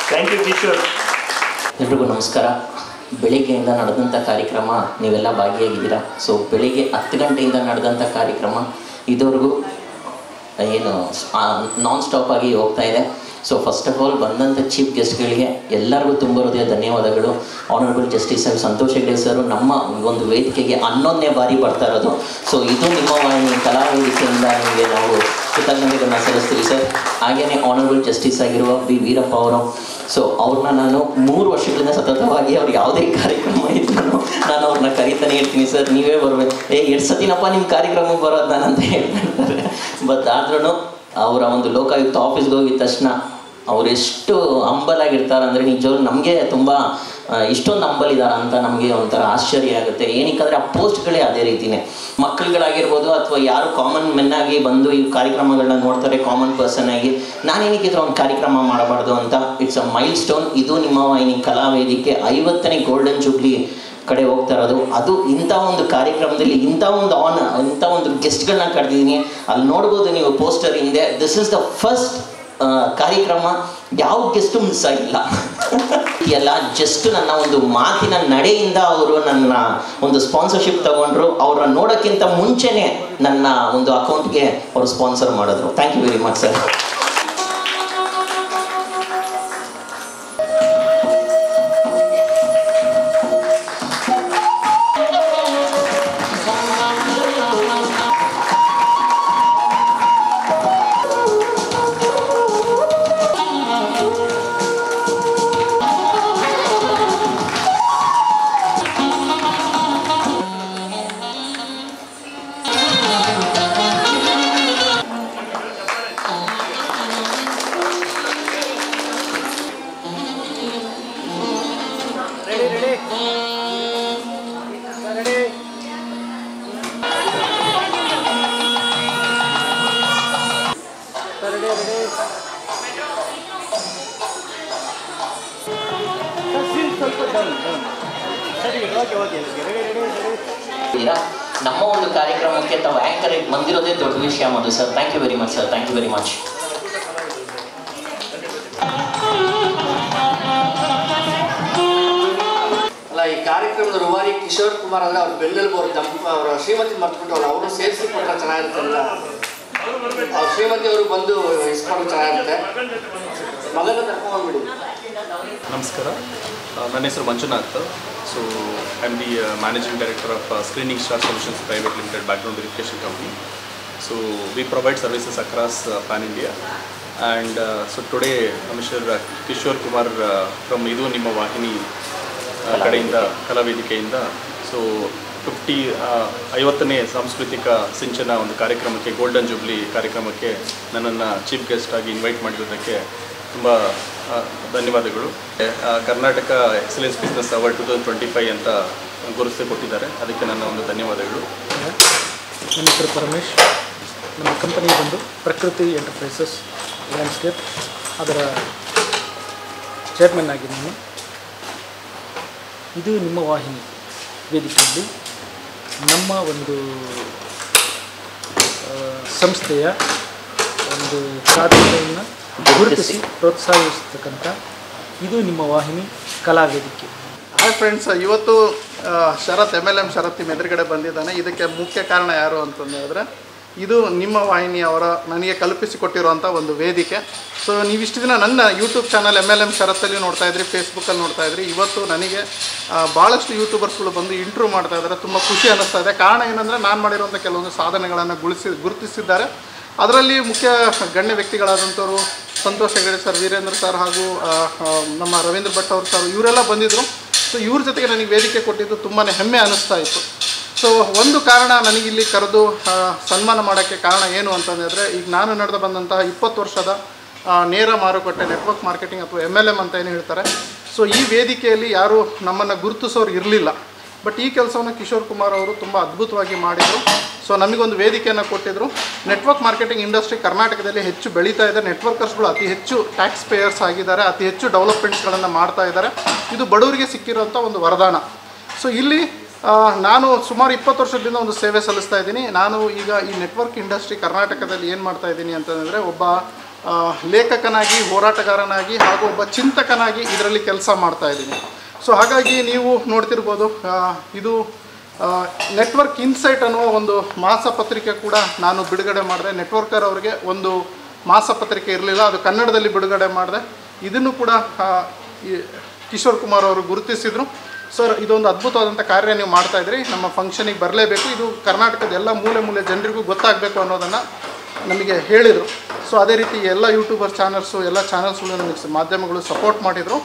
Thank you Kishore. ಎಲ್ರಿಗೂ ನಮಸ್ಕಾರ. ಬೆಳಿಗ್ಗೆಯಿಂದ ನಡೆದಂಥ ಕಾರ್ಯಕ್ರಮ ನೀವೆಲ್ಲ ಭಾಗಿಯಾಗಿದ್ದೀರಾ. ಸೊ ಬೆಳಿಗ್ಗೆ 10 ಗಂಟೆಯಿಂದ ನಡೆದಂಥ ಕಾರ್ಯಕ್ರಮ ಇದುವರೆಗೂ ಏನು ನಾನ್ ಸ್ಟಾಪ್ ಆಗಿ ಹೋಗ್ತಾ ಇದೆ. ಸೊ ಫಸ್ಟ್ ಆಫ್ ಆಲ್ ಬಂದಂಥ ಚೀಫ್ ಗೆಸ್ಟ್ಗಳಿಗೆ ಎಲ್ಲರಿಗೂ ತುಂಬ ಹೃದಯ ಧನ್ಯವಾದಗಳು. Honourable justice sir Santosh Hegde sir ನಮ್ಮ ಒಂದು ವೇದಿಕೆಗೆ 11ನೇ ಬಾರಿ ಬರ್ತಾ ಇರೋದು. ಸೊ ಇದು ನಿಮ್ಮ ವಾಹಿನಿ ಕಲಾ ವೇದಿಕೆಯಿಂದ ನಿಮಗೆ ನಾವು ಕೃತಜ್ಞತೆಗಳನ್ನ ಸಲ್ಲಿಸ್ತೀವಿ ಸರ್. ಹಾಗೆಯೇ ಆನರಬಲ್ ಜಸ್ಟಿಸ್ ಆಗಿರುವ ಬಿ ವೀರಪ್ಪ ಅವರು, ಸೊ ಅವ್ರನ್ನ ನಾನು 3 ವರ್ಷಗಳಿಂದ ಸತತವಾಗಿ ಅವ್ರು ಯಾವುದೇ ಕಾರ್ಯಕ್ರಮ ಇದ್ರೂ ನಾನು ಅವ್ರನ್ನ ಕರೀತಾನೆ ಇರ್ತೀನಿ. ಸರ್ ನೀವೇ ಬರಬೇಕು, ಎಷ್ಟು ಸತಿನಪ್ಪ ನಿಮ್ಮ ಕಾರ್ಯಕ್ರಮಕ್ಕೆ ಬರೋದು ನಾನಂತ ಹೇಳ್ತಾ ಇರ್ತಾರೆ. ಬಟ್ ಆದ್ರೂ ಅವರ ಒಂದು ಲೋಕಾಯುಕ್ತ ಆಫೀಸ್ಗೆ ಹೋಗಿದ ತಕ್ಷಣ ಅವರೆಷ್ಟು ಹಂಬಲಾಗಿರ್ತಾರೆ ಅಂದರೆ ನಿಜವಾಗ್ಲೂ ನಮಗೆ ತುಂಬ ಇಷ್ಟೊಂದು ಹಂಬಲಿದ್ದಾರೆ ಅಂತ ನಮಗೆ ಒಂಥರ ಆಶ್ಚರ್ಯ ಆಗುತ್ತೆ. ಏನಕ್ಕಂದರೆ ಆ ಪೋಸ್ಟ್ಗಳೇ ಅದೇ ರೀತಿಯೇ, ಮಕ್ಕಳುಗಳಾಗಿರ್ಬೋದು ಅಥವಾ ಯಾರು ಕಾಮನ್ ಮೆನ್ ಆಗಿ ಬಂದು ಈ ಕಾರ್ಯಕ್ರಮಗಳನ್ನ ನೋಡ್ತಾರೆ ಕಾಮನ್ ಪರ್ಸನ್ ಆಗಿ, ನಾನೇನಕ್ಕಿದ್ರೆ ಒಂದು ಕಾರ್ಯಕ್ರಮ ಮಾಡಬಾರ್ದು ಅಂತ. It's a milestone. ಇದು ನಿಮ್ಮ ವಾಹಿನಿ ಕಲಾ ವೇದಿಕೆ 50ನೇ ಗೋಲ್ಡನ್ ಜೂಬ್ಲಿ ಕಡೆ ಹೋಗ್ತಾ ಇರೋದು. ಅದು ಇಂಥ ಒಂದು ಕಾರ್ಯಕ್ರಮದಲ್ಲಿ ಇಂಥ ಒಂದು ಗೆಸ್ಟ್ಗಳನ್ನ ಕರೆದಿದ್ದೀನಿ. ಅಲ್ಲಿ ನೋಡ್ಬೋದು ನೀವು ಪೋಸ್ಟರ್ ಹಿಂದೆ. ದಿಸ್ ಇಸ್ ದ ಫಸ್ಟ್ ಕಾರ್ಯಕ್ರಮ, ಯಾವ ಗೆಸ್ಟು ಮಿಸ್ ಆಗಿಲ್ಲ. ಎಲ್ಲ ಜಸ್ಟ್ ನನ್ನ ಒಂದು ಮಾತಿನ ನಡೆಯಿಂದ ಅವರು ನನ್ನ ಒಂದು ಸ್ಪಾನ್ಸರ್ಶಿಪ್ ತಗೊಂಡ್ರು. ಅವರ ನೋಡೋಕ್ಕಿಂತ ಮುಂಚೆನೆ ನನ್ನ ಒಂದು ಅಕೌಂಟ್ಗೆ ಅವರು ಸ್ಪಾನ್ಸರ್ ಮಾಡಿದ್ರು. Thank you very much sir. ನಮ್ಮ ಒಂದು ಕಾರ್ಯಕ್ರಮಕ್ಕೆ ತಾವು ಆ್ಯಂಕರ್ ಬಂದಿರೋದೇ ದೊಡ್ಡ ವಿಷಯ Madhu sir. Thank you very much sir. Thank you very much. ಅಲ್ಲ, ಈ ಕಾರ್ಯಕ್ರಮದ ರೂವಾರಿ ಕಿಶೋರ್ ಕುಮಾರ್ ಅಂದರೆ ಅವ್ರ ಬೆನ್ನೆಲುಬು. ಅವರ ಶ್ರೀಮತಿ ಮರ್ತ್ಬಿಟ್ಟು ಅವರು ಸೇರಿಸಿ ಕೊಟ್ಟರೆ ಚೆನ್ನಾಗಿರುತ್ತಲ್ಲ. ಅವ್ರ ಶ್ರೀಮತಿ ಅವರು ಬಂದು ಇಸ್ಕೊಂಡು ಚೆನ್ನಾಗಿರುತ್ತೆ. ಮಗನ ಕರ್ಕೊಂಡ್ಬಿಡಿ. ನಮಸ್ಕಾರ, ನನ್ನ ಹೆಸರು Manjunath. So I am the managing director of screening star solutions private limited background verification company. So we provide services across Pan India, and so today Mr. Kishore Kumar from Idu Nimma Vahini ಕಡೆಯಿಂದ ಕಲಾ ವೇದಿಕೆಯಿಂದ so 50ನೇ ಸಾಂಸ್ಕೃತಿಕ ಸಿಂಚನ ಒಂದು ಕಾರ್ಯಕ್ರಮಕ್ಕೆ, golden jubilee ಕಾರ್ಯಕ್ರಮಕ್ಕೆ ನನ್ನನ್ನು chief guest ಆಗಿ invite ಮಾಡಿರೋದಕ್ಕೆ ತುಂಬ ಧನ್ಯವಾದಗಳು. ಕರ್ನಾಟಕ ಎಕ್ಸಲೆನ್ಸ್ ಬಿಸ್ನೆಸ್ ಅವಾರ್ಡ್ 2025 ಅಂತ ಗುರುತಿಸಿ ಕೊಟ್ಟಿದ್ದಾರೆ, ಅದಕ್ಕೆ ನನ್ನ ಒಂದು ಧನ್ಯವಾದಗಳು. ನನ್ನ ಹೆಸರು ಪರಮೇಶ್. ನಮ್ಮ ಕಂಪನಿ ಬಂದು ಪ್ರಕೃತಿ ಎಂಟರ್ಪ್ರೈಸಸ್ ಲ್ಯಾಂಡ್ಸ್ಕೇಪ್, ಅದರ ಚೇರ್ಮನ್ ಆಗಿದ್ದೀನಿ. ಇದು ನಿಮ್ಮ ವಾಹಿನಿ ವೇದಿಕೆಯಲ್ಲಿ ನಮ್ಮ ಒಂದು ಸಂಸ್ಥೆಯ ಒಂದು ಸಾಧನೆಯನ್ನು ಗುರುತಿಸಿ ಪ್ರೋತ್ಸಾಹಿಸ್ತಕ್ಕಂಥ ಇದು ನಿಮ್ಮ ವಾಹಿನಿ ಕಲಾ ವೇದಿಕೆ. ಹಾಯ್ ಫ್ರೆಂಡ್ಸ್, ಇವತ್ತು ಶರತ್ MLM ಶರತ್ ನಿಮ್ಮ ಎದುರುಗಡೆ ಬಂದಿದ್ದಾನೆ. ಇದಕ್ಕೆ ಮುಖ್ಯ ಕಾರಣ ಯಾರು ಅಂತಂದರೆ ಇದು ನಿಮ್ಮ ವಾಹಿನಿಯವರ ನನಗೆ ಕಲ್ಪಿಸಿಕೊಟ್ಟಿರುವಂಥ ಒಂದು ವೇದಿಕೆ. ಸೊ ನೀವಿಷ್ಟು ದಿನ ನನ್ನ ಯೂಟ್ಯೂಬ್ ಚಾನಲ್ MLM ಶರತ್ತಲ್ಲಿ ನೋಡ್ತಾ ಇದ್ರಿ, ಫೇಸ್ಬುಕ್ಕಲ್ಲಿ ನೋಡ್ತಾ ಇದ್ರಿ. ಇವತ್ತು ನನಗೆ ಭಾಳಷ್ಟು ಯೂಟ್ಯೂಬರ್ಸ್ಗಳು ಬಂದು ಇಂಟ್ರ್ಯೂ ಮಾಡ್ತಾ ಇದ್ದಾರೆ. ತುಂಬ ಖುಷಿ ಅನ್ನಿಸ್ತಾ ಇದೆ. ಕಾರಣ ಏನಂದರೆ ನಾನು ಮಾಡಿರುವಂಥ ಕೆಲವೊಂದು ಸಾಧನೆಗಳನ್ನು ಗುರುತಿಸಿದ್ದಾರೆ. ಅದರಲ್ಲಿ ಮುಖ್ಯ ಗಣ್ಯ ವ್ಯಕ್ತಿಗಳಾದಂಥವರು ಸಂತೋಷ್ ಹೆಗಡೆ ಸರ್, ವೀರೇಂದ್ರ ಸರ್ ಹಾಗೂ ನಮ್ಮ ರವೀಂದ್ರ ಭಟ್ ಅವರು ಸರ್, ಇವರೆಲ್ಲ ಬಂದಿದ್ದರು. ಸೊ ಇವ್ರ ಜೊತೆಗೆ ನನಗೆ ವೇದಿಕೆ ಕೊಟ್ಟಿದ್ದು ತುಂಬಾ ಹೆಮ್ಮೆ ಅನ್ನಿಸ್ತಾ ಇತ್ತು. ಸೊ ಒಂದು ಕಾರಣ ನನಗಿಲ್ಲಿ ಕರೆದು ಸನ್ಮಾನ ಮಾಡೋಕ್ಕೆ ಕಾರಣ ಏನು ಅಂತಂದರೆ, ಈಗ ನಾನು ನಡೆದು ಬಂದಂತಹ 20 ವರ್ಷದ ನೇರ ಮಾರುಕಟ್ಟೆ ನೆಟ್ವರ್ಕ್ ಮಾರ್ಕೆಟಿಂಗ್ ಅಥವಾ MLM ಅಂತ ಏನು ಹೇಳ್ತಾರೆ. ಸೊ ಈ ವೇದಿಕೆಯಲ್ಲಿ ಯಾರೂ ನಮ್ಮನ್ನು ಗುರುತಿಸೋರು ಇರಲಿಲ್ಲ. ಬಟ್ ಈ ಕೆಲಸವನ್ನು ಕಿಶೋರ್ ಕುಮಾರ್ ಅವರು ತುಂಬ ಅದ್ಭುತವಾಗಿ ಮಾಡಿದರು. ಸೊ ನಮಗೊಂದು ವೇದಿಕೆಯನ್ನು ಕೊಟ್ಟಿದ್ದರು. ನೆಟ್ವರ್ಕ್ ಮಾರ್ಕೆಟಿಂಗ್ ಇಂಡಸ್ಟ್ರಿ ಕರ್ನಾಟಕದಲ್ಲಿ ಹೆಚ್ಚು ಬೆಳೀತಾ ಇದೆ. ನೆಟ್ವರ್ಕರ್ಸ್ಗಳು ಅತಿ ಹೆಚ್ಚು ಟ್ಯಾಕ್ಸ್ ಪೇಯರ್ಸ್ ಆಗಿದ್ದಾರೆ, ಅತಿ ಹೆಚ್ಚು ಡೆವಲಪ್ಮೆಂಟ್ಸ್ಗಳನ್ನು ಮಾಡ್ತಾ ಇದ್ದಾರೆ. ಇದು ಬಡವರಿಗೆ ಸಿಕ್ಕಿರೋಂಥ ಒಂದು ವರದಾನ. ಸೊ ಇಲ್ಲಿ ನಾನು ಸುಮಾರು 20 ವರ್ಷದಿಂದ ಒಂದು ಸೇವೆ ಸಲ್ಲಿಸ್ತಾ ಇದ್ದೀನಿ. ನಾನು ಈಗ ಈ ನೆಟ್ವರ್ಕ್ ಇಂಡಸ್ಟ್ರಿ ಕರ್ನಾಟಕದಲ್ಲಿ ಏನು ಮಾಡ್ತಾ ಇದ್ದೀನಿ ಅಂತಂದರೆ, ಒಬ್ಬ ಲೇಖಕನಾಗಿ, ಹೋರಾಟಗಾರನಾಗಿ ಹಾಗೂ ಒಬ್ಬ ಚಿಂತಕನಾಗಿ ಇದರಲ್ಲಿ ಕೆಲಸ ಮಾಡ್ತಾ ಇದ್ದೀನಿ. ಸೊ ಹಾಗಾಗಿ ನೀವು ನೋಡ್ತಿರ್ಬೋದು, ಇದು ನೆಟ್ವರ್ಕ್ ಇನ್ಸೈಟ್ ಅನ್ನುವ ಒಂದು ಮಾಸಪತ್ರಿಕೆ ಕೂಡ ನಾನು ಬಿಡುಗಡೆ ಮಾಡಿದೆ. ನೆಟ್ವರ್ಕರ್ ಅವರಿಗೆ ಒಂದು ಮಾಸಪತ್ರಿಕೆ ಇರಲಿಲ್ಲ, ಅದು ಕನ್ನಡದಲ್ಲಿ ಬಿಡುಗಡೆ ಮಾಡಿದೆ. ಇದನ್ನು ಕೂಡ ಕಿಶೋರ್ ಕುಮಾರ್ ಅವರು ಗುರುತಿಸಿದರು. ಸರ್, ಇದೊಂದು ಅದ್ಭುತವಾದಂಥ ಕಾರ್ಯ ನೀವು ಮಾಡ್ತಾಯಿದ್ರಿ, ನಮ್ಮ ಫಂಕ್ಷನಿಗೆ ಬರಲೇಬೇಕು, ಇದು ಕರ್ನಾಟಕದ ಎಲ್ಲ ಮೂಲೆ ಜನರಿಗೂ ಗೊತ್ತಾಗಬೇಕು ಅನ್ನೋದನ್ನು ನಮಗೆ ಹೇಳಿದರು. ಸೊ ಅದೇ ರೀತಿ ಎಲ್ಲ ಯೂಟ್ಯೂಬರ್ ಚಾನಲ್ಸು, ಎಲ್ಲ ಚಾನಲ್ಸ್ಗಳು ನಮಗೆ ಮಾಧ್ಯಮಗಳು ಸಪೋರ್ಟ್ ಮಾಡಿದರು.